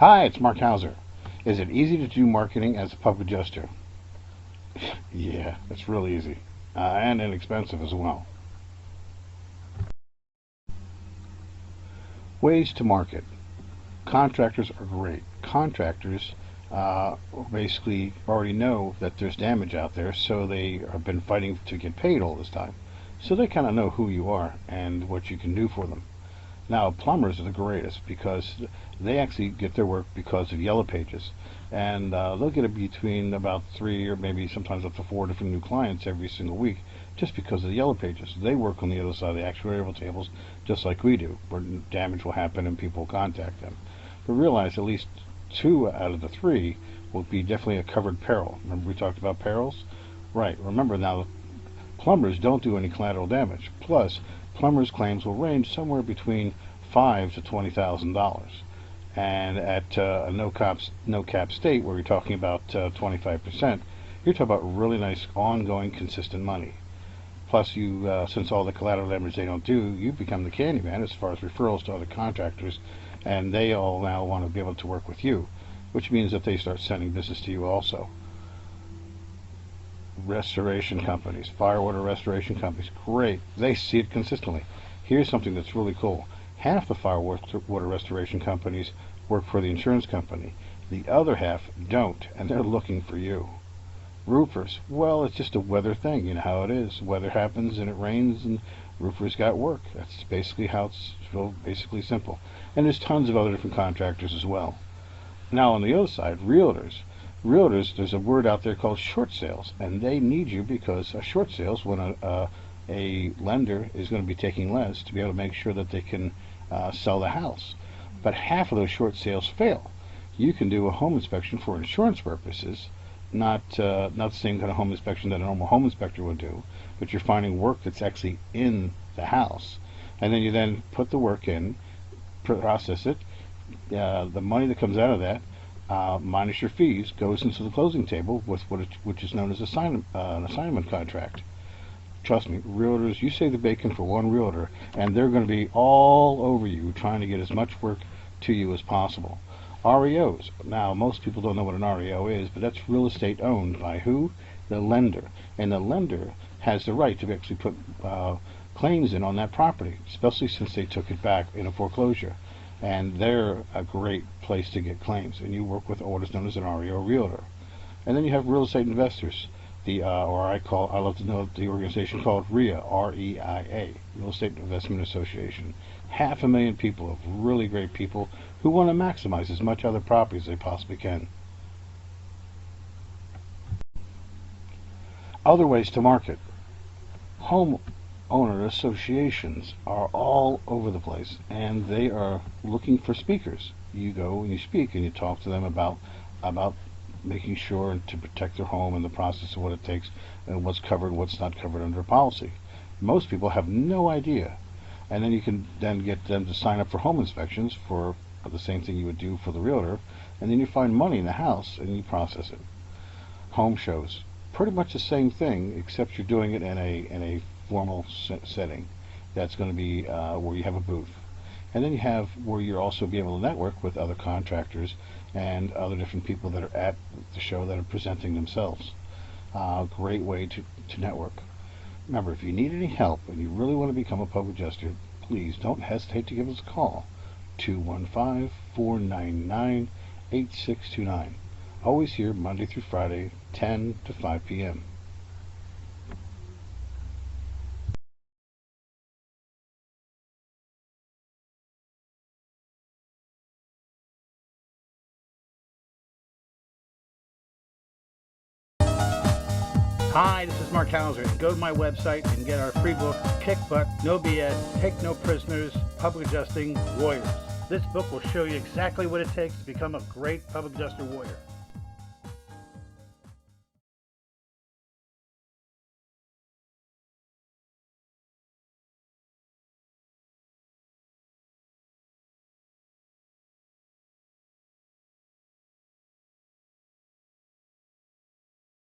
Hi, it's Mark Hauser. Is it easy to do marketing as a public adjuster? Yeah, it's real easy and inexpensive as well. Ways to market. Contractors are great. Contractors uh, basically already know that there's damage out there, so they have been fighting to get paid all this time. So they kind of know who you are and what you can do for them. Now, plumbers are the greatest because they actually get their work because of Yellow Pages, and they'll get it between about three or maybe sometimes up to four different new clients every single week just because of the Yellow Pages. They work on the other side of the actuarial tables just like we do, where damage will happen and people will contact them. But realize at least two out of the three will be definitely a covered peril. Remember we talked about perils? Right. Remember now, plumbers don't do any collateral damage. Plus, plumbers' claims will range somewhere between $5,000 to $20,000. And at a no cap state where you're talking about 25%, you're talking about really nice, ongoing, consistent money. Plus, since all the collateral damage they don't do, you become the candy man as far as referrals to other contractors, and they all now want to be able to work with you, which means that they start sending business to you also. Restoration companies, fire water restoration companies, great. They see it consistently. Here's something that's really cool. Half the fire water restoration companies work for the insurance company. The other half don't, and they're looking for you. Roofers, well, it's just a weather thing. You know how it is. Weather happens and it rains and roofers got work. That's basically how it's basically simple. And there's tons of other different contractors as well. Now on the other side, realtors. Realtors, there's a word out there called short sales, and they need you because a short sales when a lender is going to be taking less to be able to make sure that they can sell the house. But half of those short sales fail. You can do a home inspection for insurance purposes, not the same kind of home inspection that a normal home inspector would do, but you're finding work that's actually in the house, and then you then put the work in, process it. The money that comes out of that, minus your fees, goes into the closing table with which is known as an assignment contract. Trust me, realtors, you save the bacon for one realtor, and they're going to be all over you trying to get as much work to you as possible. REOs. Now, most people don't know what an REO is, but that's real estate owned by who? The lender. And the lender has the right to actually put claims in on that property, especially since they took it back in a foreclosure. And they're a great place to get claims. And you work with what is known as an REO realtor. And then you have real estate investors. I love to know the organization called REIA, REIA, Real Estate Investment Association. 500,000 people of really great people who want to maximize as much other property as they possibly can. Other ways to market. Homeowner associations are all over the place, and they are looking for speakers. You go and you speak and you talk to them about making sure to protect their home and the process of what it takes and what's covered, what's not covered under a policy. Most people have no idea. And then you can then get them to sign up for home inspections for the same thing you would do for the realtor, and then you find money in the house and you process it. Home shows, pretty much the same thing, except you're doing it in a formal setting. That's going to be where you have a booth. And then you have where you're also be able to network with other contractors and other different people that are at the show that are presenting themselves. Great way to network. Remember, if you need any help and you really want to become a public adjuster, please don't hesitate to give us a call. 215-499-8629. Always here Monday through Friday, 10 to 5 p.m. Hi, this is Mark Hauser. Go to my website and get our free book, Kick Butt, No BS, Take No Prisoners, Public Adjusting Warriors. This book will show you exactly what it takes to become a great public adjuster warrior.